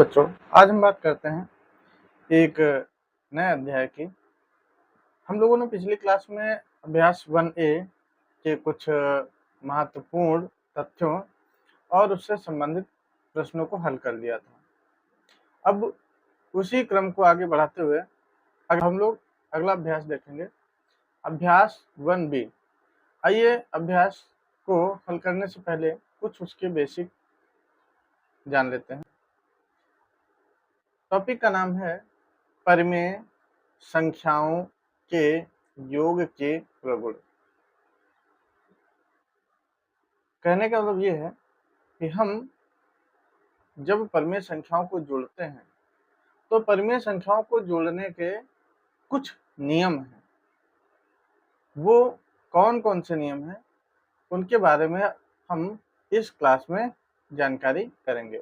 बच्चों, आज हम बात करते हैं एक नए अध्याय की। हम लोगों ने पिछली क्लास में अभ्यास 1A के कुछ महत्वपूर्ण तथ्यों और उससे संबंधित प्रश्नों को हल कर लिया था। अब उसी क्रम को आगे बढ़ाते हुए अगर हम लोग अगला अभ्यास देखेंगे, अभ्यास 1B। आइए अभ्यास को हल करने से पहले कुछ उसके बेसिक जान लेते हैं। टॉपिक का नाम है परिमेय संख्याओं के योग के प्रगुण। कहने का मतलब ये है कि हम जब परिमेय संख्याओं को जोड़ते हैं तो परिमेय संख्याओं को जोड़ने के कुछ नियम हैं। वो कौन कौन से नियम हैं उनके बारे में हम इस क्लास में जानकारी करेंगे।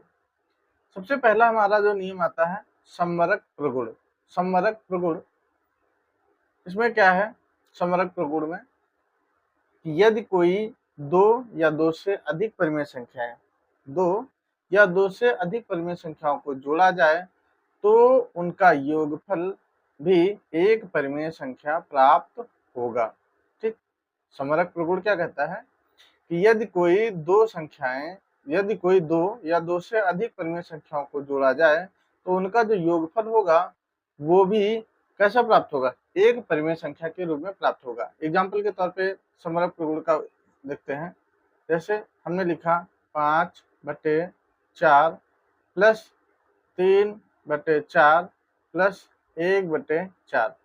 सबसे पहला हमारा जो नियम आता है समवरक प्रगुण। समवरक प्रगुण, इसमें क्या है? समवरक प्रगुण में यदि कोई दो या दो से अधिक परिमेय संख्याएं, दो या दो से अधिक परिमेय संख्याओं को जोड़ा जाए तो उनका योगफल भी एक परिमेय संख्या प्राप्त होगा। ठीक, समवरक प्रगुण क्या कहता है कि यदि कोई दो या दो से अधिक परिमेय संख्याओं को जोड़ा जाए तो उनका जो योगफल होगा वो भी कैसा प्राप्त होगा? एक परिमेय संख्या के रूप में प्राप्त होगा। एग्जाम्पल के तौर पे समवरक प्रगुण का देखते हैं। जैसे हमने लिखा 5/4 प्लस 3/4 प्लस 1/4।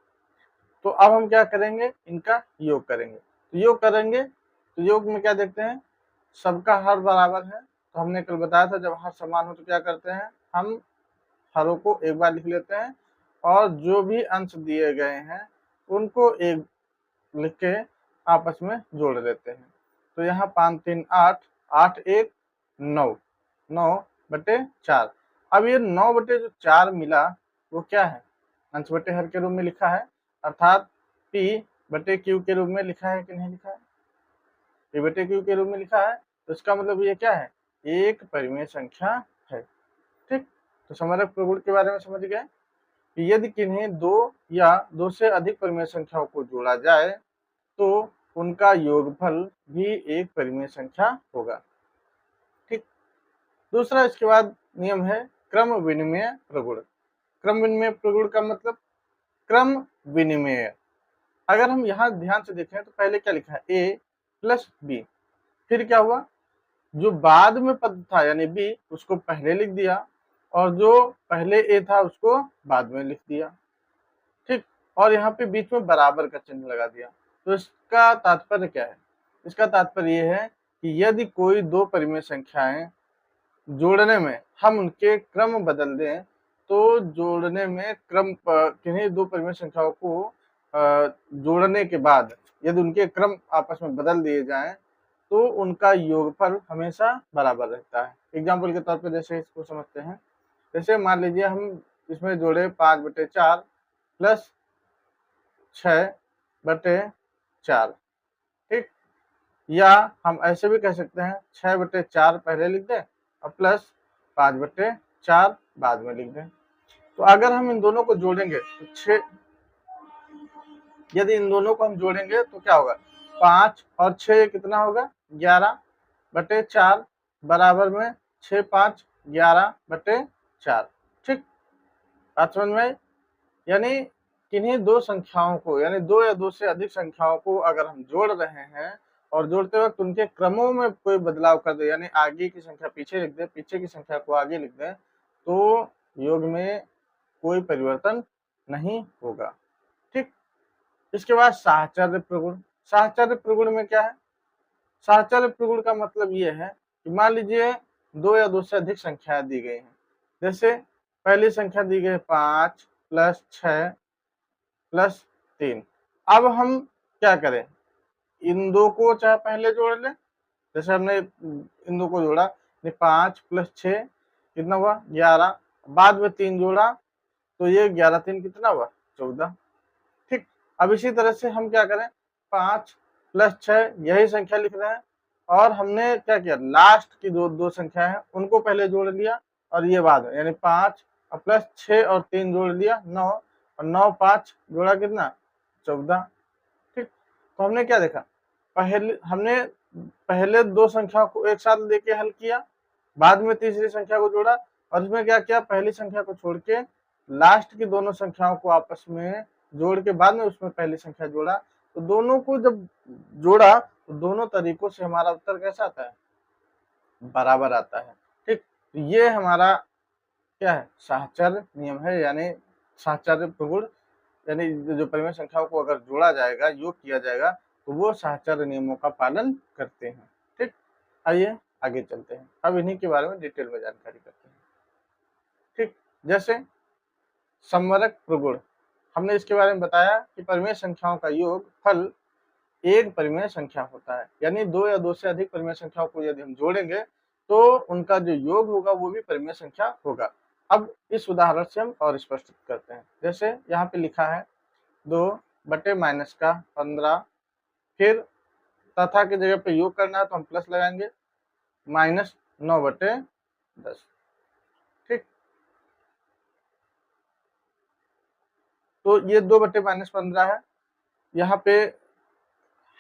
तो अब हम क्या करेंगे? इनका योग करेंगे। तो योग में क्या देखते हैं? सबका हर बराबर है। तो हमने कल बताया था जब हर समान हो तो क्या करते हैं? हम हरों को एक बार लिख लेते हैं और जो भी अंश दिए गए हैं उनको एक लिख के आपस में जोड़ देते हैं। तो यहाँ 5 3 8, 8 1 9, 9/4। अब ये 9/4 मिला वो क्या है? अंश बटे हर के रूप में लिखा है, अर्थात P/Q के रूप में लिखा है कि नहीं लिखा है? P/Q के रूप में लिखा है। तो इसका मतलब ये क्या है? एक परिमेय संख्या है। ठीक, तो समवरक प्रगुण के बारे में समझ गए कि यदि किन्हीं दो या दो से अधिक परिमेय संख्याओं को जोड़ा जाए तो उनका योगफल भी एक परिमेय संख्या होगा। ठीक, दूसरा इसके बाद नियम है क्रम विनिमय प्रगुण। क्रम विनिमय प्रगुण का मतलब क्रम विनिमय। अगर हम यहाँ ध्यान से देखें तो पहले क्या लिखा है? A प्लस B, फिर क्या हुआ? जो बाद में पद था यानी B उसको पहले लिख दिया और जो पहले A था उसको बाद में लिख दिया। ठीक, और यहाँ पे बीच में बराबर का चिन्ह लगा दिया। तो इसका तात्पर्य क्या है? इसका तात्पर्य ये है कि यदि कोई दो परिमेय संख्याएं जोड़ने में हम उनके क्रम बदल दें तो जोड़ने में क्रम किन्हीं दो परिमेय संख्याओं को जोड़ने के बाद यदि उनके क्रम आपस में बदल दिए जाएं तो उनका योगफल हमेशा बराबर रहता है। एग्जाम्पल के तौर पर जैसे इसको समझते हैं, जैसे मान लीजिए हम इसमें जोड़े 5/4 प्लस 6/4। ठीक, या हम ऐसे भी कह सकते हैं 6/4 पहले लिख दें और प्लस 5/4 बाद में लिख दें। तो अगर हम इन दोनों को जोड़ेंगे तो यदि इन दोनों को हम जोड़ेंगे तो क्या होगा? 5 और 6 कितना होगा? 11/4 बराबर में 6 5 11/4। ठीक, बात समझ में आई? यानी किन्हीं दो संख्याओं को यानी दो या दो से अधिक संख्याओं को अगर हम जोड़ रहे हैं और जोड़ते वक्त उनके क्रमों में कोई बदलाव कर दे यानी आगे की संख्या पीछे लिख दे, पीछे की संख्या को आगे लिख दे तो योग में कोई परिवर्तन नहीं होगा। ठीक, इसके बाद साहचर्य प्रगुण। साहचर्य प्रगुण में क्या है? साहचर्य प्रगुण का मतलब ये है कि मान लीजिए दो या दो से अधिक संख्याएं दी गई हैं। जैसे पहली संख्या दी गई 5 प्लस 6 प्लस 3। अब हम क्या करें? इन दो को चाहे पहले जोड़ लें, जैसे हमने इन दो को जोड़ा 5 प्लस 6 कितना हुआ? 11, बाद में 3 जोड़ा तो ये 11 3 कितना हुआ? 14। ठीक, अब इसी तरह से हम क्या करें? 5 प्लस 6 यही संख्या लिख रहे हैं और हमने क्या किया? लास्ट की दो संख्या है उनको पहले जोड़ लिया और ये बाद में, यानी 5 और प्लस 6 और 3 जोड़ दिया 9, और 9 5 जोड़ा कितना 14। ठीक, तो हमने क्या देखा, हमने पहले दो संख्याओं को एक साथ लेके हल किया, बाद में तीसरी संख्या को जोड़ा, और इसमें क्या किया, पहली संख्या को छोड़ के लास्ट की दोनों संख्याओं को आपस में जोड़ के बाद में उसमें पहली संख्या जोड़ा। तो दोनों को जब जोड़ा तो दोनों तरीकों से हमारा उत्तर कैसा आता है, बराबर आता है। ठीक, ये हमारा क्या है, साहचर्य नियम है, यानी साहचर्य प्रगुण, यानी जो परिमेय संख्याओं को अगर जोड़ा जाएगा, योग किया जाएगा, तो वो साहचर्य नियमों का पालन करते हैं। ठीक, आइए आगे चलते हैं, अब इन्हीं के बारे में डिटेल में जानकारी करते हैं। ठीक, जैसे समवरक प्रगुण, हमने इसके बारे में बताया कि परिमेय संख्याओं का योग फल एक परिमेय संख्या होता है, यानी दो या दो से अधिक परिमेय संख्याओं को यदि हम जोड़ेंगे तो उनका जो योग होगा वो भी परिमेय संख्या होगा। अब इस उदाहरण से हम और स्पष्ट करते हैं। जैसे यहाँ पे लिखा है 2/-15, फिर तथा की जगह पे योग करना है तो हम प्लस लगाएंगे, -9/10। ठीक, तो ये 2/-15 है, यहाँ पे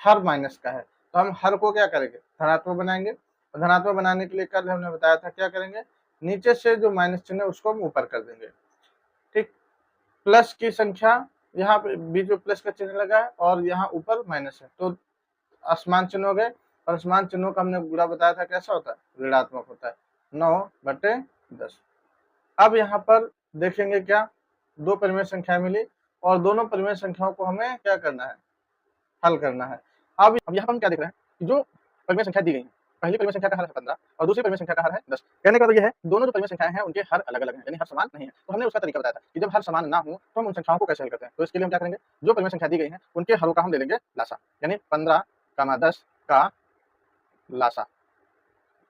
हर माइनस का है, तो हम हर को क्या करेंगे, धनात्मक बनाएंगे। धनात्मक बनाने के लिए कल हमने बताया था क्या करेंगे, नीचे से जो माइनस चिन्ह है उसको हम ऊपर कर देंगे। ठीक, प्लस की संख्या, यहाँ पे बीच में प्लस का चिन्ह लगा है और यहाँ ऊपर माइनस है, तो असमान चिन्ह हो गए, और असमान चिन्हों का हमने गुणा बताया था कैसा होता है, ऋणात्मक होता है, 9/10। अब यहाँ पर देखेंगे क्या, दो परिमेय संख्या मिली और दोनों परिमेय संख्याओं को हमें क्या करना है, हल करना है। अब यहाँ पर हम क्या देख रहे हैं कि जो परिमेय संख्या दी गई है, पहली परिमेय संख्या का हर है 15 और दूसरी परिमेय संख्या का हर है 10। कहने का तो ये है दोनों जो परिमेय संख्याएं हैं उनके हर अलग अलग हैं, यानी हर समान नहीं है। तो हमने उसका तरीका बताया था कि जब हर समान ना हो तो हम उन संख्याओं को कैसे हल करते हैं। तो इसके लिए हम क्या करेंगे, जो परिमेय संख्या दी गई है उनके हरों का हम ले लेंगे लासा, यानी 15, 10 का लासा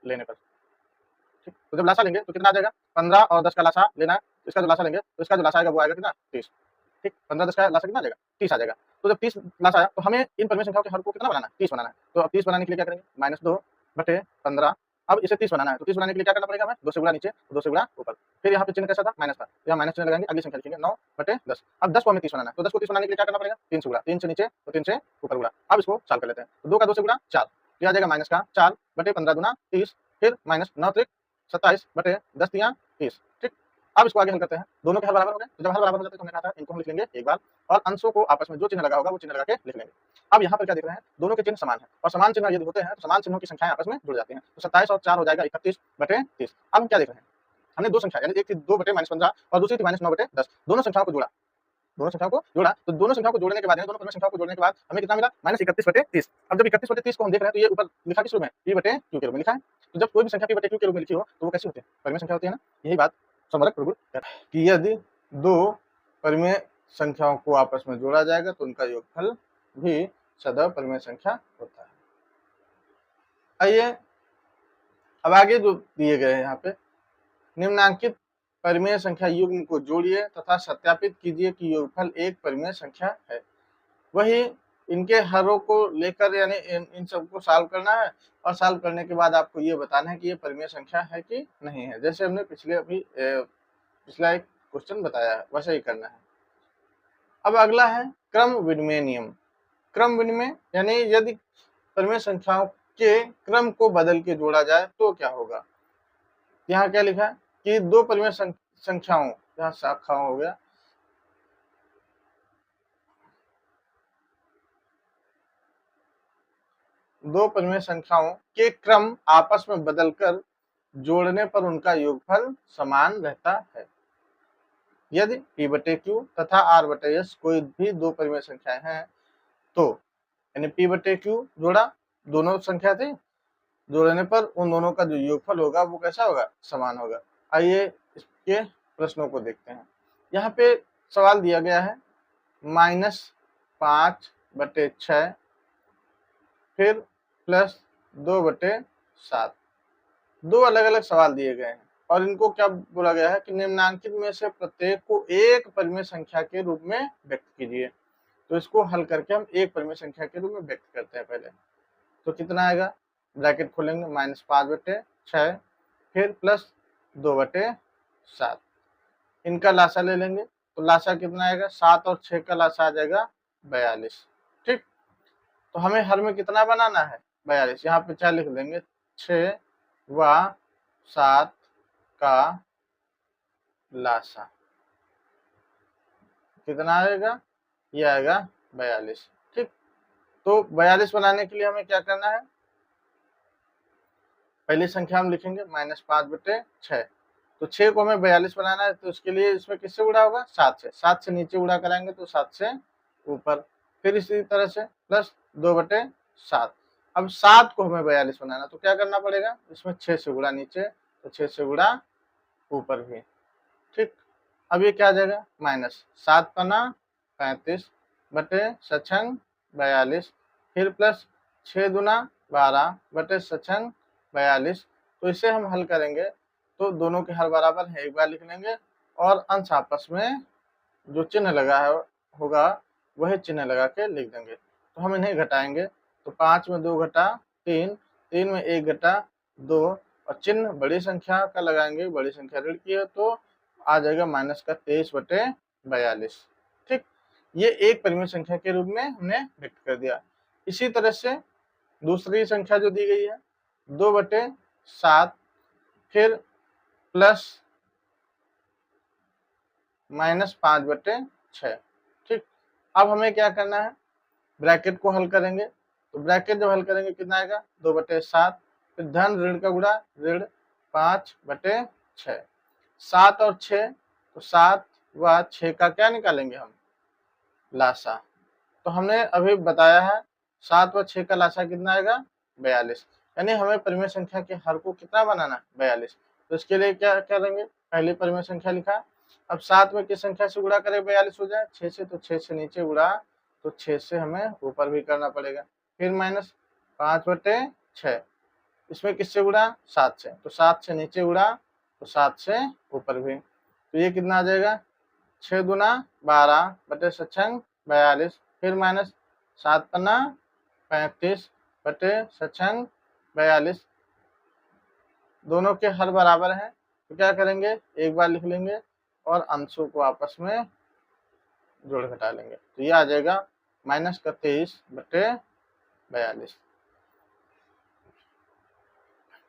लेने पर। ठीक, तो जब लासा लेंगे तो कितना आ जाएगा, 15 और 10 का लासा लेना है, इसका जो लासा लेंगे तो इसका जो लासा आएगा वो आएगा कितना, 30। ठीक, 15 10 का लासा कितना आ जाएगा, 30 आ जाएगा। तो जब 30 लासा आया तो हमें इन परिमेय संख्याओं के हर को कितना बनाना है, 30 बनाना है। तो अब 30 बनाने के लिए क्या करेंगे, -2/15। अब इसे 30 बनाना है तो 30 बनाने के लिए क्या करना पड़ेगा हमें, 2 से गुणा नीचे, 2 से गुणा ऊपर। फिर यहाँ पे चिन्ह कैसा था, माइनस था, तो यहाँ माइनस चिन्ह लगाएंगे, अगली संख्या लिखेंगे 9/10। अब 10 को हमें 30 बनाना है, तो 10 को 30 बनाने के लिए क्या करना पड़ेगा, 3 से गुणा, 3 से नीचे तो 3 से ऊपर गुणा। अब इसको सॉल्व कर लेते हैं, तो 2 का 2 से गुणा 4, तो आ जाएगा माइनस का 4/15 गुना 30, फिर माइनस 9 त्रिक 27/10 तिया 30। ठीक, अब इसको आगे हल करते हैं, दोनों के हल बराबर हो गए, तो जब हल बराबर हो जाते हैं तो हमने कहा था इनको हम लिख लेंगे एक बार, और अंशों को आपस में जो चिन्ह लगा होगा वो चिन्ह लगा के लिख लेंगे। अब यहाँ पर क्या देख रहे हैं, दोनों के चिन्ह समान है, और समान चिन्ह यदि होते हैं तो समान चिन्हों की संख्याएं आपस में जुड़ जाती हैं, तो 27 और 4 हो जाएगा 31/30। अब हम क्या देख रहे हैं, हमने दो संख्या, यानी एक थी 2/-15 और दूसरी थी -9/10, दोनों संख्याओं को जोड़ा, दोनों संख्याओं को जोड़ा, तो दोनों संख्याओं को जोड़ने के बाद, दोनों परिमेय संख्याओं को जोड़ने के बाद हमें कितना मिला, -31/30। अब जब 31/30 को हम देख रहे हैं तो ये ऊपर लिखा किस रूप में, p/q के रूप में लिखा है। तो जब कोई भी संख्या p/q के रूप में लिखी हो तो वो कैसी होती है, परिमेय संख्या होती है ना। यही बात समवरक प्रगुण कहता है कि यदि दो परिमेय संख्याओं को आपस में जोड़ा जाएगा तो उनका योगफल भी सदैव परिमेय संख्या होता है। आइए अब आगे जो दिए गए हैं यहाँ पे, निम्नांकित परिमेय संख्या युग्म को जोड़िए तथा सत्यापित कीजिए कि योगफल एक परिमेय संख्या है। वही इनके हरों को लेकर, यानी इन सबको सॉल्व करना है, और सॉल्व करने के बाद आपको ये बताना है कि ये परिमेय संख्या है कि नहीं है। जैसे हमने पिछला एक क्वेश्चन बताया है वैसे ही करना है। अब अगला है क्रम विनिमय नियम। क्रम विनिमय यानी यदि परिमेय संख्याओं के क्रम को बदल के जोड़ा जाए तो क्या होगा। यहाँ क्या लिखा है कि दो परिमेय संख्याओं, यहाँ शाखाओं हो गया, दो परिमेय संख्याओं के क्रम आपस में बदलकर जोड़ने पर उनका योगफल समान रहता है। यदि p/q तथा r/s कोई भी दो परिमेय संख्याएं हैं तो, यानी p/q जोड़ा, दोनों संख्या थी, जोड़ने पर उन दोनों का जो योगफल होगा वो कैसा होगा, समान होगा। आइए इसके प्रश्नों को देखते हैं। यहाँ पे सवाल दिया गया है -5/6 फिर +2/7। दो अलग अलग सवाल दिए गए हैं और इनको क्या बोला गया है कि निम्नांकित में से प्रत्येक को एक परिमेय संख्या के रूप में व्यक्त कीजिए। तो इसको हल करके हम एक परिमेय संख्या के रूप में व्यक्त करते हैं पहले। तो कितना आएगा, ब्रैकेट खोलेंगे, -5/6 फिर 2/7। इनका लासा ले लेंगे तो लासा कितना आएगा, 7 और 6 का लासा आ जाएगा 42। ठीक, तो हमें हर में कितना बनाना है, 42। यहाँ पे क्या लिख देंगे, 6 व 7 का लासा कितना आएगा, ये आएगा 42। ठीक, तो 42 बनाने के लिए हमें क्या करना है, पहली संख्या हम लिखेंगे -5/6। तो 6 को हमें 42 बनाना है, तो उसके लिए इसमें किससे गुणा होगा, 7 से। 7 से नीचे गुणा कराएंगे तो 7 से ऊपर, फिर इसी तरह से प्लस 2/7। अब 7 को हमें 42 बनाना, तो क्या करना पड़ेगा, इसमें 6 से गुणा नीचे, तो 6 से गुणा ऊपर भी। ठीक, अब ये क्या आ जाएगा, -7 पना 35 बटे सछंग 42, फिर प्लस 6 दूना 12 बटे सछंग 42। तो इसे हम हल करेंगे तो दोनों के हर बराबर है, एक बार लिख लेंगे, और अंश आपस में जो चिन्ह लगा है होगा वही चिन्ह लगा के लिख देंगे। तो हम इन्हें घटाएंगे, तो 5 में 2 घटा 3, 3 में 1 घटा 2, और चिन्ह बड़ी संख्या का लगाएंगे, बड़ी संख्या ऋण की है तो आ जाएगा -23/42। ठीक, ये एक परिमेय संख्या के रूप में हमने व्यक्त कर दिया। इसी तरह से दूसरी संख्या जो दी गई है 2/7, फिर प्लस -5/6। ठीक, अब हमें क्या करना है, ब्रैकेट को हल करेंगे, तो ब्रैकेट जब हल करेंगे कितना आएगा, 2/7, फिर धन ऋण का गुणा ऋण 5/6। 7 और 6, तो 7 व 6 का क्या निकालेंगे हम, लासा। तो हमने अभी बताया है 7 व 6 का लासा कितना आएगा, 42। यानी हमें परिमेय संख्या के हर को कितना बनाना, 42। तो इसके लिए क्या करेंगे, पहली परिमेय संख्या लिखा, अब 7 में किस संख्या से गुणा करें 42 हो जाए, 6 से, तो 6 से नीचे गुणा, तो 6 से हमें ऊपर भी करना पड़ेगा, फिर -5/6, इसमें किससे गुणा, 7 से, तो 7 से नीचे गुणा, तो 7 से ऊपर भी। तो ये कितना आ जाएगा, 6 दूना 12 बटे सछंग 42, फिर -7 पन्ना 35 बटे सछंग 42। दोनों के हर बराबर हैं, तो क्या करेंगे, एक बार लिख लेंगे और अंशों को आपस में जोड़ घटा लेंगे, तो ये आ जाएगा -23/42।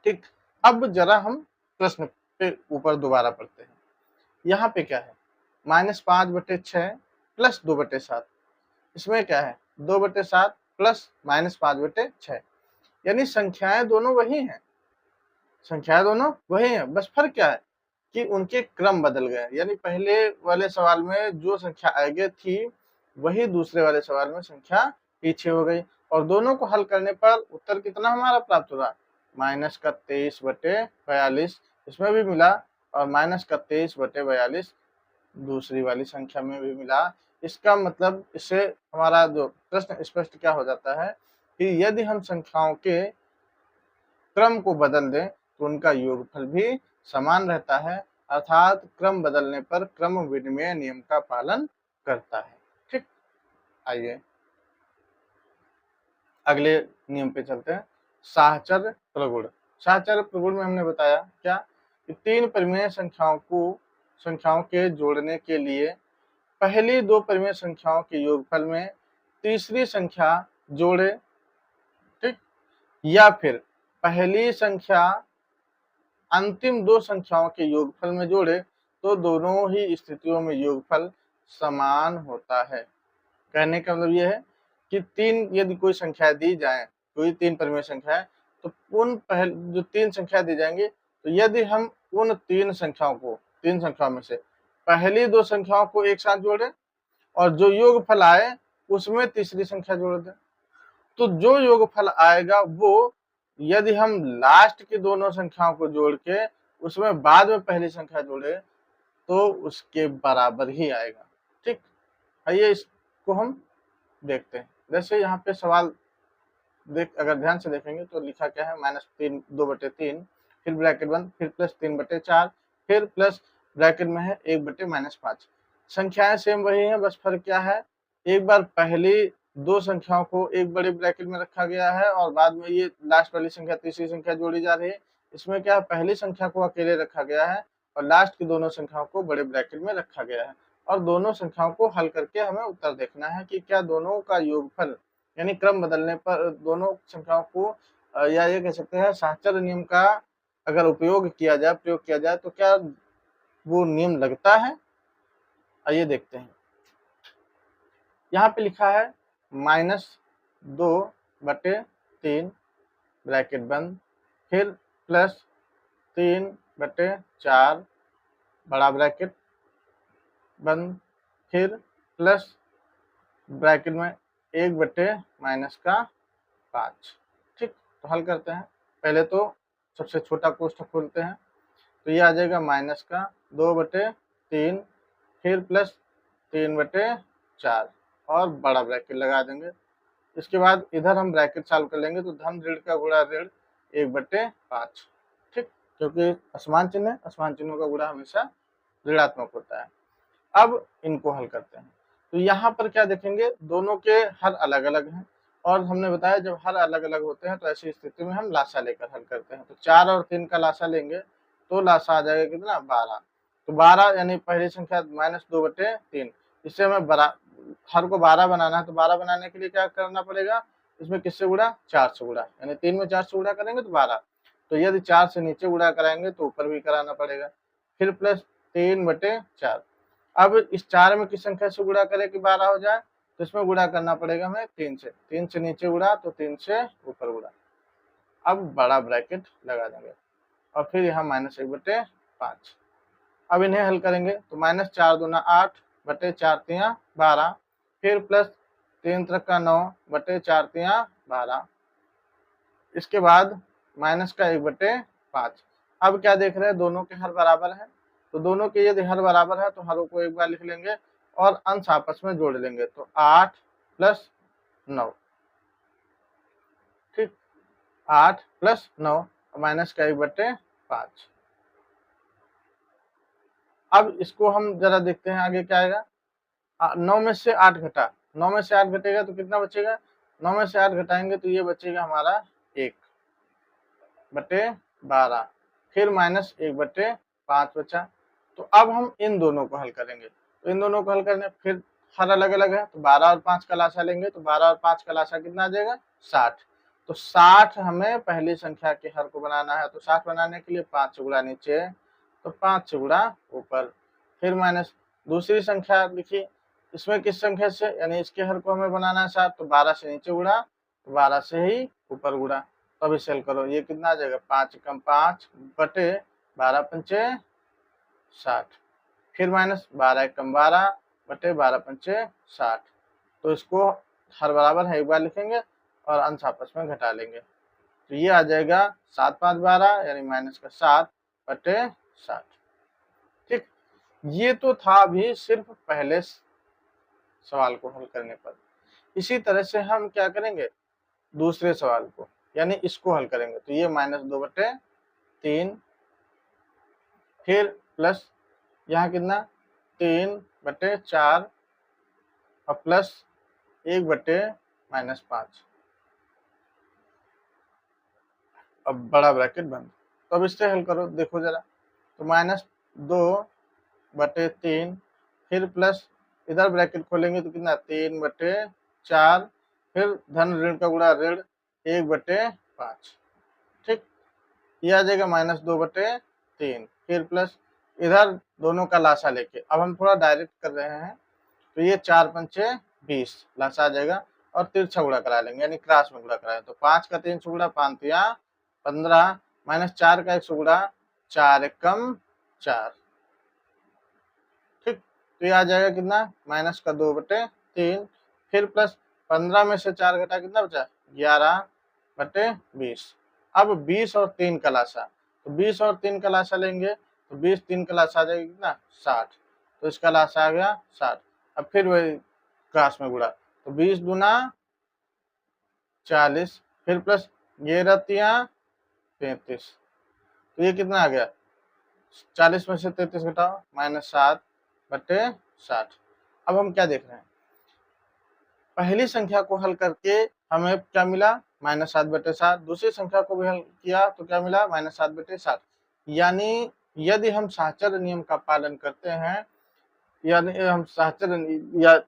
ठीक, अब जरा हम प्रश्न पे ऊपर दोबारा पढ़ते हैं। यहाँ पे क्या है, -5/6 प्लस 2/7, इसमें क्या है 2/7 प्लस -5/6, यानी संख्याएं दोनों वही हैं, संख्याएं दोनों वही हैं, बस फर्क क्या है कि उनके क्रम बदल गए। यानी पहले वाले सवाल में जो संख्या आगे थी वही दूसरे वाले सवाल में संख्या पीछे हो गई, और दोनों को हल करने पर उत्तर कितना हमारा प्राप्त होगा, -23/42 इसमें भी मिला, और -23/42 दूसरी वाली संख्या में भी मिला। इसका मतलब इससे हमारा जो प्रश्न स्पष्ट क्या हो जाता है कि यदि हम संख्याओं के क्रम को बदल दें तो उनका योगफल भी समान रहता है, अर्थात क्रम बदलने पर क्रम विनिमय नियम का पालन करता है। ठीक, आइए अगले नियम पे चलते हैं, साहचर्य प्रगुण। साहचर्य प्रगुण में हमने बताया क्या कि 3 परिमेय संख्याओं के जोड़ने के लिए पहली 2 परिमेय संख्याओं के योगफल में तीसरी संख्या जोड़े, ठीक, या फिर पहली संख्या अंतिम 2 संख्याओं के योगफल में जोड़े तो दोनों ही स्थितियों में योगफल समान होता है। कहने का मतलब यह है कि 3 यदि कोई संख्या दी जाए, कोई 3 परिमेय संख्या है, तो उन जो 3 संख्या दी जाएंगी, तो यदि हम उन 3 संख्याओं में से पहली 2 संख्याओं को एक साथ जोड़े और जो योगफल आए उसमें तीसरी संख्या जोड़ दें, तो जो योगफल आएगा वो, यदि हम लास्ट की दोनों संख्याओं को जोड़ के उसमें बाद में पहली संख्या जोड़े तो उसके बराबर ही आएगा। ठीक, आइए इसको हम देखते हैं। जैसे यहाँ पे सवाल अगर ध्यान से देखेंगे तो लिखा क्या है, -2/3, फिर ब्रैकेट बंद, फिर प्लस 3/4, फिर प्लस ब्रैकेट में है 1/-5। संख्याएं सेम वही हैं, बस फर्क क्या है, एक बार पहली 2 संख्याओं को एक बड़े ब्रैकेट में रखा गया है और बाद में ये लास्ट वाली संख्या तीसरी संख्या जोड़ी जा रही है, इसमें क्या पहली संख्या को अकेले रखा गया है और लास्ट की दोनों संख्याओं को बड़े ब्रैकेट में रखा गया है, और दोनों संख्याओं को हल करके हमें उत्तर देखना है कि क्या दोनों का योगफल यानी क्रम बदलने पर दोनों संख्याओं को या ये कह सकते हैं साहचर्य नियम का अगर प्रयोग किया जाए तो क्या वो नियम लगता है। आइए देखते हैं। यहाँ पे लिखा है -2/3 ब्रैकेट बंद, फिर +3/4 बड़ा ब्रैकेट बंद, फिर प्लस ब्रैकेट में 1/-5। ठीक, तो हल करते हैं। पहले तो सबसे छोटा कोष्ठक खोलते हैं, तो ये आ जाएगा -2/3 फिर +3/4 और बड़ा ब्रैकेट लगा देंगे। इसके बाद इधर हम ब्रैकेट चालू कर लेंगे, तो धन ऋण का गुणा ऋण 1/5। ठीक, क्योंकि असमान चिन्ह है, असमान चिन्हों का गुणा हमेशा ऋणात्मक होता है। अब इनको हल करते हैं, तो यहाँ पर क्या देखेंगे, दोनों के हर अलग अलग हैं, और हमने बताया जब हर अलग अलग होते हैं तो ऐसी स्थिति में हम लासा लेकर हल करते हैं। तो 4 और 3 का लासा लेंगे तो लासा आ जाएगा कितना, 12। तो 12 यानी पहली संख्या -2/3, इससे हमें हर को 12 बनाना है, तो 12 बनाने के लिए क्या करना पड़ेगा, इसमें किससे गुणा, 4 से गुणा, यानी 3 में 4 से गुणा करेंगे तो 12। तो यदि 4 से नीचे गुणा कराएंगे तो ऊपर भी कराना पड़ेगा, फिर +3/4। अब इस 4 में किस संख्या से गुणा करें कि 12 हो जाए, तो इसमें गुणा करना पड़ेगा हमें 3 से। 3 से नीचे गुणा तो 3 से ऊपर गुणा। अब बड़ा ब्रैकेट लगा देंगे और फिर यहाँ -1/5। अब इन्हें हल करेंगे तो -4 दूना 8 बटे 4 तिया 12, फिर +3 त्रिका 9 बटे 4 तिया 12। इसके बाद माइनस का 1/5। अब क्या देख रहे हैं, दोनों के हर बराबर है, तो दोनों के यदि हर बराबर है तो हरों को एक बार लिख लेंगे और अंश आपस में जोड़ लेंगे, तो 8 + 9। ठीक, 8 + 9 माइनस का 1/5। अब इसको हम जरा देखते हैं आगे क्या आएगा। 9 में से 8 घटा, 9 में से 8 घटेगा तो कितना बचेगा, 9 में से 8 घटाएंगे तो ये बचेगा हमारा 1/12, फिर -1/5 बचा। तो अब हम इन दोनों को हल करेंगे, तो इन दोनों को हल करने फिर हर अलग अलग है, तो 12 और 5 का लासा लेंगे, तो 12 और 5 का लासा कितना आ जाएगा, 60। तो 60 हमें पहली संख्या के हर को बनाना है, तो 60 बनाने के लिए 5 से गुणा नीचे, तो 5 से गुणा ऊपर, फिर माइनस दूसरी संख्या लिखिए, इसमें किस संख्या से, यानी इसके हर को हमें बनाना है 7, तो 12 से नीचे गुणा, तो 12 से ही ऊपर गुणा। तो अभी सेल करो, ये कितना आ जाएगा, 5 × 5 बटे 12 पंचे 60, फिर -12 × 12 बटे 12 पंचे 60। तो इसको हर बराबर है एक बार लिखेंगे और अंश आपस में घटा लेंगे, तो ये आ जाएगा 7 × 5 = 12 यानी -7 बटे 60। ठीक, ये तो था भी सिर्फ पहले सवाल को हल करने पर। इसी तरह से हम क्या करेंगे, दूसरे सवाल को यानी इसको हल करेंगे, तो ये -2/3, फिर प्लस यहाँ कितना 3/4 और प्लस 1/-5। अब बड़ा ब्रैकेट बंद। तो अब इससे हल करो, देखो जरा, तो -2/3 फिर प्लस इधर ब्रैकेट खोलेंगे तो कितना 3/4, फिर धन ऋण का गुणा ऋण 1/5। ठीक, ये आ जाएगा -2/3, फिर प्लस इधर दोनों का लासा लेके, अब हम थोड़ा डायरेक्ट कर रहे हैं, तो ये 4 पंचे 20 लासा आ जाएगा और तिरछा गुणा करा लेंगे यानी क्रॉस में गुणा कराएं, तो 5 का 3 से गुणा 5 तिया 15, -4 का 1 से गुणा 4 एकम 4। ठीक, तो ये आ जाएगा कितना, -2/3, फिर प्लस 15 में से 4 घटा कितना बचा, 11/20। अब 20 और 3 का लासा, तो 20 और 3 का लासा लेंगे, तो 20 3 का लासा आ जाएगा कितना, 60। तो इसका लासा आ गया 60। अब फिर वही क्रॉस में गुणा, तो 20 दूना 40, फिर प्लस 11 33। तो ये कितना आ गया, 40 में से 33 घटाओ, -7/60। अब हम क्या देख रहे हैं, पहली संख्या को हल करके हमें क्या मिला, -7/7। दूसरी संख्या को भी हल किया तो क्या मिला, -7/7। यानी यदि हम साहचर्य नियम का पालन करते हैं, यानी हम साहचर्य या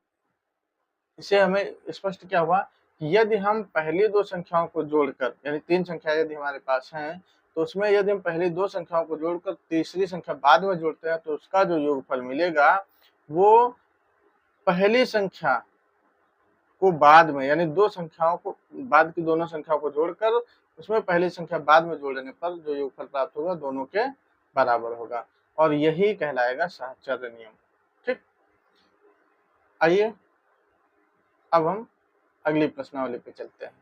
इससे हमें स्पष्ट क्या हुआ कि यदि हम पहली दो संख्याओं को जोड़कर, यानी 3 संख्या यदि हमारे पास हैं, तो उसमें यदि हम पहली दो संख्याओं को जोड़कर तीसरी संख्या बाद में जोड़ते हैं, तो उसका जो योगफल मिलेगा वो पहली संख्या को बाद में, यानी दो संख्याओं को, बाद की दोनों संख्याओं को जोड़कर उसमें पहली संख्या बाद में जोड़ने पर जो योगफल प्राप्त होगा दोनों के बराबर होगा, और यही कहलाएगा साहचर्य नियम। ठीक, आइए अब हम अगली प्रश्नावली पे चलते हैं।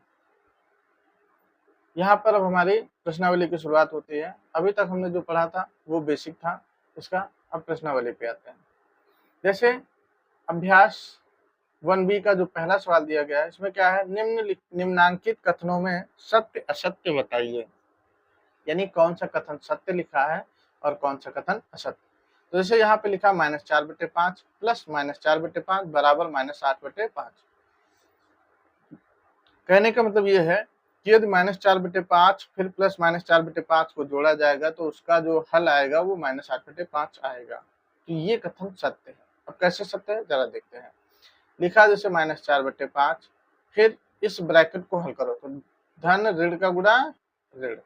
यहाँ पर अब हमारी प्रश्नावली की शुरुआत होती है। अभी तक हमने जो पढ़ा था वो बेसिक था इसका, अब प्रश्नावली पे आते हैं। जैसे अभ्यास 1B का जो पहला सवाल दिया गया है, इसमें क्या है, निम्नांकित कथनों में सत्य असत्य बताइए। यानी कौन सा कथन सत्य लिखा है और कौन सा कथन असत्य। तो जैसे यहाँ पे लिखा -4/5 प्लस -4/5 बराबर -8/5। कहने का मतलब ये है कि यदि -4/5 फिर प्लस -4/5 को जोड़ा जाएगा तो उसका जो हल आएगा वो -8/5 आएगा। तो ये कथन सत्य है। अब कैसे सत्य है जरा देखते हैं। लिखा जैसे -4/5, फिर इस ब्रैकेट को हल करो तो धन ऋण का गुणा ऋण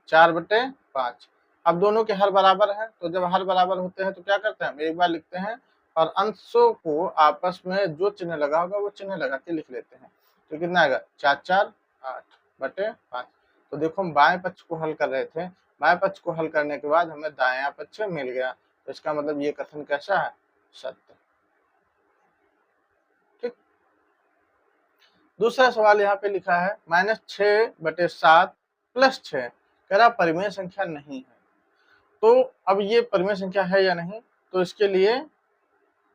4/5। अब दोनों के हर बराबर हैं, तो जब हर बराबर होते हैं तो क्या करते हैं, हम एक बार लिखते हैं और अंशों को आपस में जो चिन्ह लगा होगा वो चिन्ह लगा के लिख लेते हैं। तो कितना आएगा, 4×4 8/5। तो देखो हम बाएं पक्ष को हल कर रहे थे, बाएं पक्ष को हल करने के बाद हमें दायां पक्ष मिल गया, तो इसका मतलब ये कथन कैसा है, सत्य। ठीक, दूसरा सवाल यहाँ पे लिखा है -6/7 + 6, कह रहा परिमेय संख्या नहीं है। तो अब ये परिमेय संख्या है या नहीं, तो इसके लिए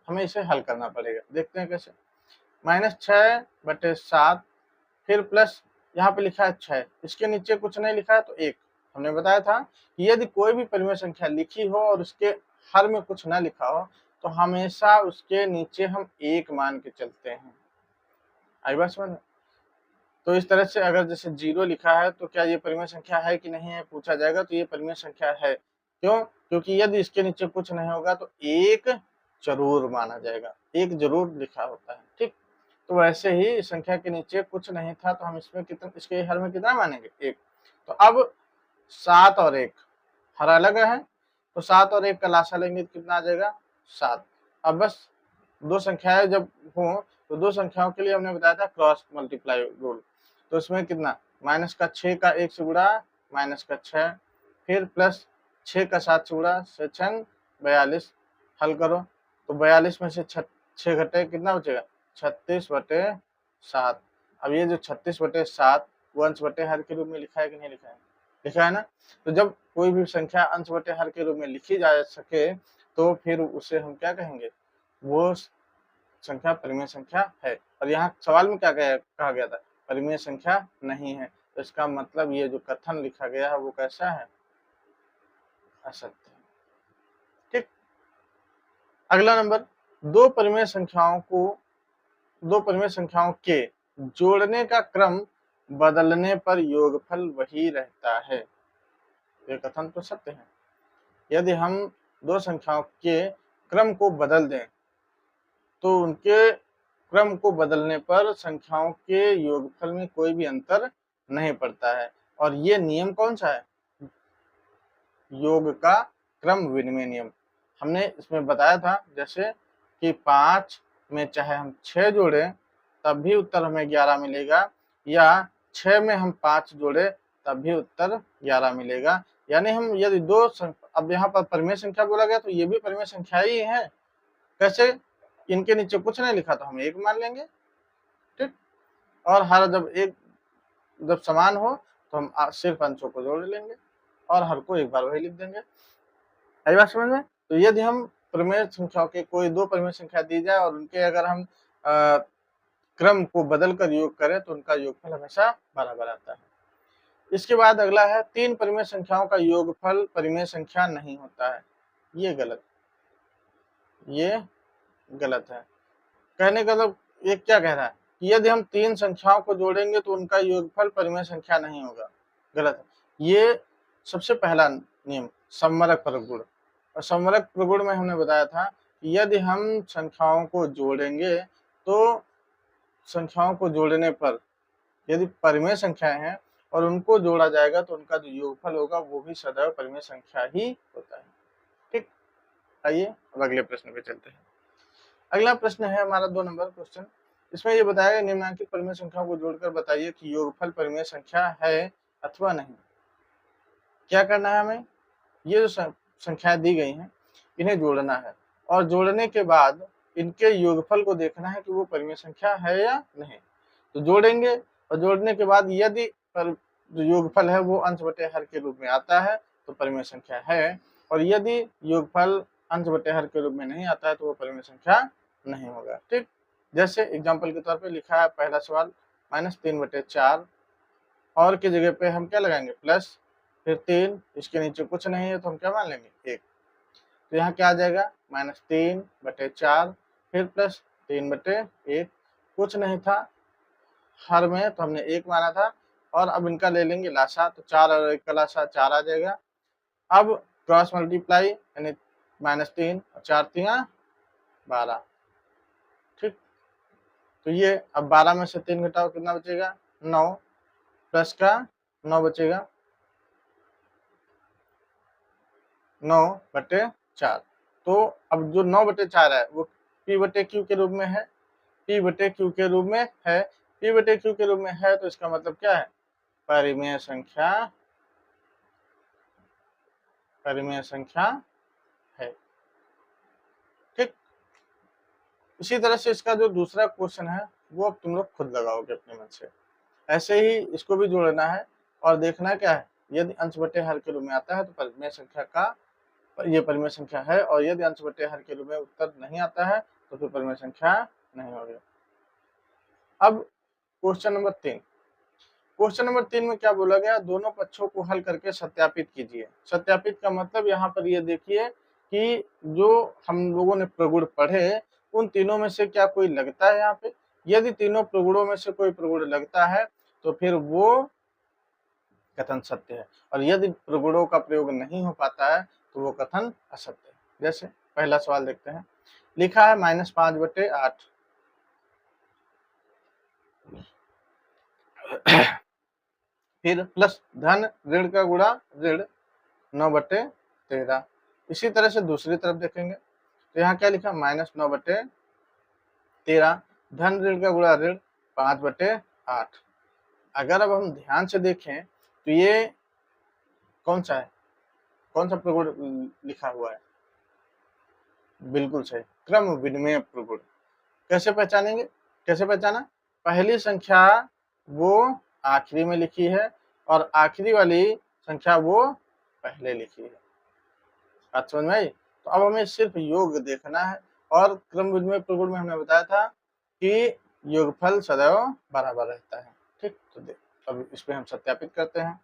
हमें इसे हल करना पड़ेगा। देखते हैं कैसे। -6/7 फिर प्लस यहाँ पे लिखा है 6, इसके नीचे कुछ नहीं लिखा है तो 1। हमने बताया था कि यदि कोई भी परिमेय संख्या लिखी हो और उसके हर में कुछ ना लिखा हो तो हमेशा उसके नीचे हम 1 मान के चलते हैं। आई बात समझ में। तो इस तरह से अगर जैसे 0 लिखा है तो क्या ये परिमेय संख्या है कि नहीं है पूछा जाएगा, तो ये परिमेय संख्या है। क्यों, क्योंकि यदि इसके नीचे कुछ नहीं होगा तो 1 जरूर माना जाएगा, 1 जरूर लिखा होता है। ठीक, तो वैसे ही इस संख्या के नीचे कुछ नहीं था तो हम इसमें कितना, इसके हर में कितना मानेंगे, 1। तो अब 7 और 1 हर अलग है, तो 7 और 1 का लासा लेंगे तो कितना आ जाएगा, 7। अब बस दो संख्याएं जब हो तो दो संख्याओं के लिए हमने बताया था क्रॉस मल्टीप्लाई रूल। तो इसमें कितना, -6 का 1 से गुणा -6, फिर प्लस 6 का 7 से गुणा 6×6 42। हल करो तो 42 में से 6 घटे कितना बचेगा, 36/7। अब ये जो 36/7 वो अंश बटे हर के रूप में लिखा है कि नहीं लिखा है, लिखा है ना। तो जब कोई भी संख्या अंश बटे हर के रूप में लिखी जा सके तो फिर उसे हम क्या कहेंगे, वो संख्या परिमेय संख्या है। और यहाँ सवाल में क्या कहा गया था, परिमेय संख्या नहीं है। तो इसका मतलब ये जो कथन लिखा गया है वो कैसा है, असत्य है। ठीक, अगला नंबर, दो परिमेय संख्याओं के जोड़ने का क्रम बदलने पर योगफल वही रहता है। ये कथन तो सत्य है। यदि हम दो संख्याओं के क्रम को बदल दें तो उनके क्रम को बदलने पर संख्याओं के योगफल में कोई भी अंतर नहीं पड़ता है। और ये नियम कौन सा है, योग का क्रम विनिमय नियम। हमने इसमें बताया था जैसे कि 5 में चाहे हम 6 जोड़ें तब भी उत्तर हमें 11 मिलेगा, या 6 में हम 5 जोड़े तब भी उत्तर 11 मिलेगा। यानी हम यदि अब यहाँ पर परिमेय संख्या बोला गया तो ये भी परिमेय संख्या ही है। कैसे, इनके नीचे कुछ नहीं लिखा तो हम 1 मान लेंगे। ठीक, और हर जब समान हो तो हम सिर्फ अंशों को जोड़ लेंगे और हर को एक बार वही लिख देंगे। आई बात समझ में। तो यदि हम परिमेय संख्याओं के कोई दो परिमेय संख्या दी जाए और उनके अगर हम क्रम को बदल कर योग करें तो उनका योगफल हमेशा बराबर आता है। इसके बाद अगला है, 3 परिमेय संख्याओं का योगफल परिमेय संख्या नहीं होता है। ये गलत है। कहने का मतलब ये क्या कह रहा है, कि यदि हम 3 संख्याओं को जोड़ेंगे तो उनका योगफल परिमेय संख्या नहीं होगा। गलत है। ये सबसे पहला नियम समवरक प्रगुण। और समवरक प्रगुण में हमने बताया था कि यदि हम संख्याओं को जोड़ेंगे तो संख्याओं को जोड़ने पर यदि परिमेय संख्याएं हैं और उनको जोड़ा जाएगा तो उनका जो योगफल होगा वो भी सदैव परिमेय संख्या ही होता है। ठीक, आइए अब अगले प्रश्न पे चलते हैं। अगला प्रश्न है हमारा 2 नंबर क्वेश्चन। इसमें ये बताया गया निम्नलिखित परिमेय संख्याओं को जोड़कर बताइए कि योगफल परिमेय संख्या है अथवा नहीं। क्या करना है हमें, ये जो संख्याएं दी गई हैं इन्हें जोड़ना है और जोड़ने के बाद इनके योगफल को देखना है कि वो परिमेय संख्या है या नहीं। तो जोड़ेंगे और जोड़ने के बाद यदि जो योगफल है वो अंश बटे हर के रूप में आता है तो परिमेय संख्या है, और यदि योगफल अंश बटे हर के रूप में नहीं आता है तो वो परिमेय संख्या नहीं होगा। ठीक, जैसे एग्जाम्पल के तौर पे लिखा है पहला सवाल -3/4 और की जगह पे हम क्या लगाएंगे प्लस, फिर 3, इसके नीचे कुछ नहीं है तो हम क्या मान लेंगे 1। तो यहाँ क्या आ जाएगा -3/4 फिर प्लस 3/1, कुछ नहीं था हर में तो हमने 1 माना था, और अब इनका ले लेंगे लासा तो 4 और 1 का लासा 4 आ जाएगा। अब क्रॉस मल्टीप्लाई यानी -3 और 4 3 12। ठीक, तो ये अब 12 में से 3 घटाओ कितना बचेगा 9, प्लस का 9 बचेगा 9/4। तो अब जो 9/4 है वो P/Q के रूप में है, P/Q के रूप में है, P/Q के रूप में है तो इसका मतलब क्या है परिमेय संख्या है। ठीक, इसी तरह से इसका जो दूसरा क्वेश्चन है वो अब तुम लोग खुद लगाओगे अपने मन से। ऐसे ही इसको भी जोड़ना है और देखना क्या है, यदि अंश बटे हर के रूप में आता है तो परिमेय संख्या का ये परिमेय संख्या है, और यदि अंश बटे हर के रूप में उत्तर नहीं आता है तो फिर परिमेय संख्या नहीं होगी। अब क्वेश्चन नंबर 3। क्वेश्चन नंबर 3 में क्या बोला गया, दोनों पक्षों को हल करके सत्यापित कीजिए। सत्यापित का मतलब यहाँ पर ये देखिए कि जो हम लोगों ने प्रगुण पढ़े उन तीनों में से क्या कोई लगता है यहाँ पे। यदि तीनों प्रगुणों में से कोई प्रगुण लगता है तो फिर वो कथन सत्य है, और यदि प्रगुणों का प्रयोग नहीं हो पाता है तो वो कथन असत्य है। जैसे पहला सवाल देखते हैं, लिखा है -5/8 फिर प्लस धन ऋण का गुणा ऋण 9/13। इसी तरह से दूसरी तरफ देखेंगे तो यहाँ क्या लिखा -9/13 धन ऋण का गुणा ऋण 5/8। अगर अब हम ध्यान से देखें तो ये कौन सा है, कौन सा प्रगुण लिखा हुआ है, बिल्कुल सही क्रम विनिमय प्रगुण। कैसे पहचानेंगे, कैसे पहचाना, पहली संख्या वो आखिरी में लिखी है और आखिरी वाली संख्या वो पहले लिखी है। बात समझ में आई। तो अब हमें सिर्फ योग देखना है, और क्रम विनिमय प्रगुण में हमने बताया था कि योगफल सदैव बराबर रहता है। ठीक, तो अब इस पे हम सत्यापित करते हैं।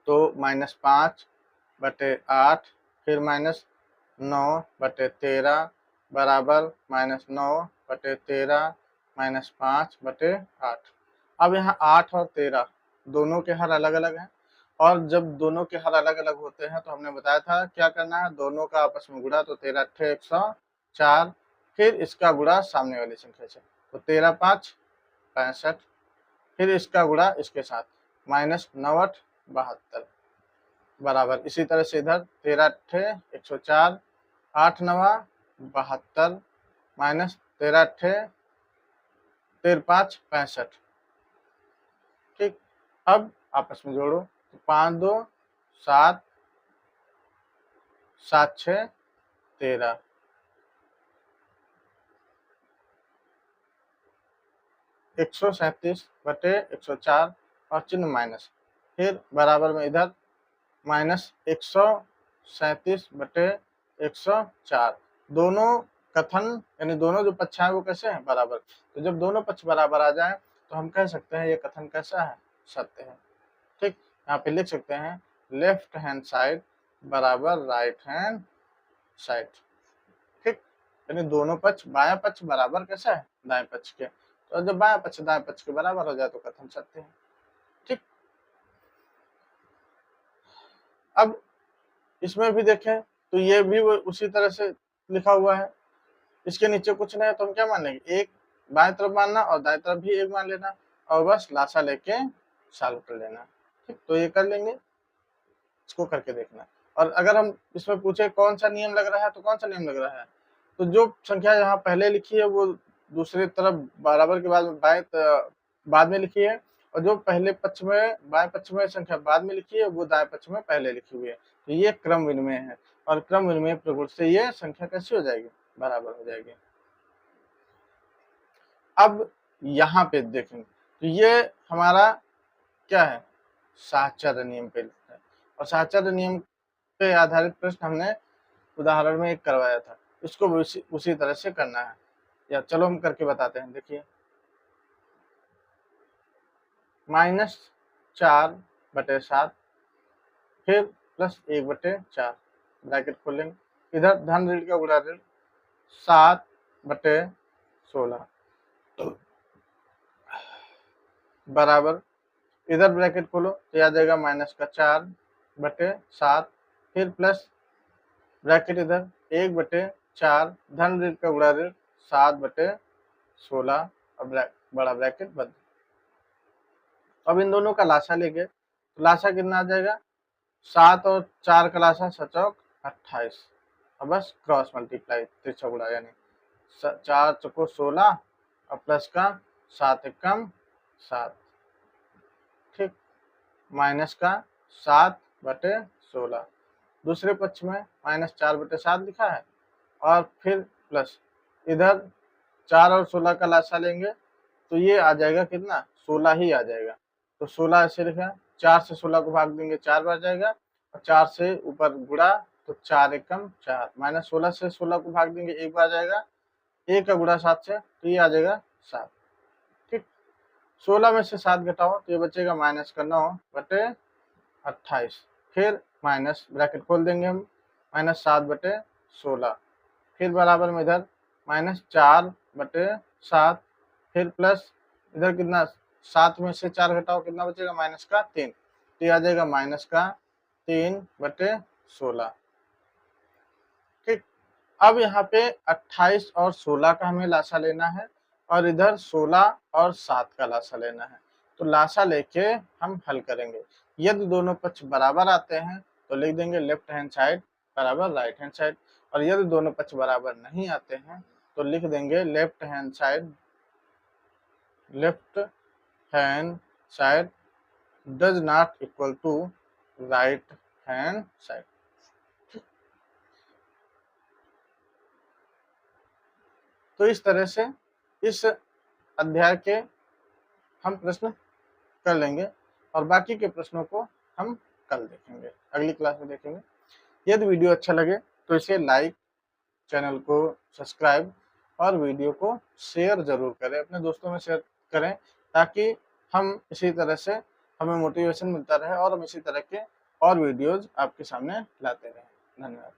तो -5/8 फिर -9/13 बराबर -9/13 -5/8। अब यहाँ 8 और 13 दोनों के हर अलग अलग हैं, और जब दोनों के हर अलग अलग होते हैं तो हमने बताया था क्या करना है, दोनों का आपस में गुणा, तो 13 × 104 फिर इसका गुणा सामने वाली संख्या से, तो 13 × 5 = 65 फिर इसका गुणा इसके साथ -9 × 8 = 72 बराबर। इसी तरह से इधर 13 × 8 = 104 8 × 9 = 72 माइनस 13 × 8 = 13 × 5 = 65। ठीक, अब आपस में जोड़ो तो 5 × 2 = 7 7 × 6 = 13 137/104 और चिन्ह माइनस, फिर बराबर में इधर -137/104। दोनों कथन यानी दोनों जो पक्ष हैं वो कैसे हैं बराबर। तो जब दोनों पक्ष बराबर आ जाए तो हम कह सकते हैं ये कथन कैसा है सत्य है। ठीक, यहाँ पे लिख सकते हैं लेफ्ट हैंड साइड बराबर राइट हैंड साइड। ठीक, यानी दोनों पक्ष बायां पक्ष बराबर कैसा है दाएं पक्ष के, तो जब बाएं पक्ष दाएं पक्ष के बराबर हो जाए तो खत्म सत्य है। ठीक, अब इसमें भी देखें तो ये भी उसी तरह से लिखा हुआ है, इसके नीचे कुछ नहीं है तो हम क्या मान लेंगे, एक बाएं तरफ मानना और दाएं तरफ भी एक मान लेना और बस लासा लेके सॉल्व कर लेना। ठीक, तो ये कर लेंगे, इसको करके देखना। और अगर हम इसमें पूछे कौन सा नियम लग रहा है तो कौन सा नियम लग रहा है, तो जो संख्या यहाँ पहले लिखी है वो दूसरी तरफ बराबर के बाद बाद में लिखी है, और जो पहले पक्ष में बाएं पक्ष में संख्या बाद में लिखी है वो दाएं पक्ष में पहले लिखी हुई है। तो ये क्रम विनिमय है, और क्रम विनिमय प्रगुण से ये संख्या कैसी हो जाएगी, बराबर हो जाएगी। अब यहाँ पे देखेंगे तो ये हमारा क्या है, साहचर्य नियम पे लिखता है, और साहचर्य नियम पे आधारित प्रश्न हमने उदाहरण में एक करवाया था, इसको उसी तरह से करना है। या चलो हम करके बताते हैं। देखिए -4/7 फिर +1/4 ब्रैकेट खोलेंगे, इधर धन ऋण का गुणा ऋण 7/16 बराबर, इधर ब्रैकेट खोलो तो आ जाएगा -4/7 फिर प्लस ब्रैकेट इधर 1/4 धन ऋण का गुणा ऋण 7/16 और बड़ा ब्रैकेट बंद। अब इन दोनों का लासा लेंगे तो लासा कितना आ जाएगा, 7 और 4 का लासा 7 28, और बस क्रॉस मल्टीप्लाई तिरछा गुणा, यानी 4 चौको 16 और प्लस का 7 एकम 7, ठीक, माइनस का 7/16, दूसरे पक्ष में -4/7 लिखा है, और फिर प्लस इधर 4 और 16 का लासा लेंगे तो ये आ जाएगा कितना, 16 ही आ जाएगा। तो 16 ऐसे लिखा, 4 से 16 को भाग देंगे 4 बार जाएगा, और 4 से ऊपर गुणा तो 4 एकम 4, -16 से 16 को भाग देंगे एक बार जाएगा, 1 का गुणा 7 से तो ये आ जाएगा 7। ठीक, 16 में से 7 घटाओ तो ये बचेगा -9/28, फिर माइनस ब्रैकेट खोल देंगे हम -7/16, फिर बराबर में इधर -4/7 फिर प्लस इधर कितना, 7 में से 4 घटाओ कितना बचेगा, -3, तो आ जाएगा -3/16। ठीक, अब यहाँ पे 28 और 16 का हमें लासा लेना है, और इधर 16 और 7 का लासा लेना है। तो लासा लेके हम हल करेंगे। यदि दोनों पक्ष बराबर आते हैं तो लिख देंगे लेफ्ट हैंड साइड बराबर राइट हैंड साइड, और यदि दोनों पक्ष बराबर नहीं आते हैं तो लिख देंगे left hand side does not equal to right hand side. तो इस तरह से इस अध्याय के हम प्रश्न कर लेंगे, और बाकी के प्रश्नों को हम कल देखेंगे, अगली क्लास में देखेंगे। यदि वीडियो अच्छा लगे तो इसे लाइक, चैनल को सब्सक्राइब और वीडियो को शेयर जरूर करें, अपने दोस्तों में शेयर करें, ताकि हम इसी तरह से हमें मोटिवेशन मिलता रहे और हम इसी तरह के और वीडियोज आपके सामने लाते रहें। धन्यवाद।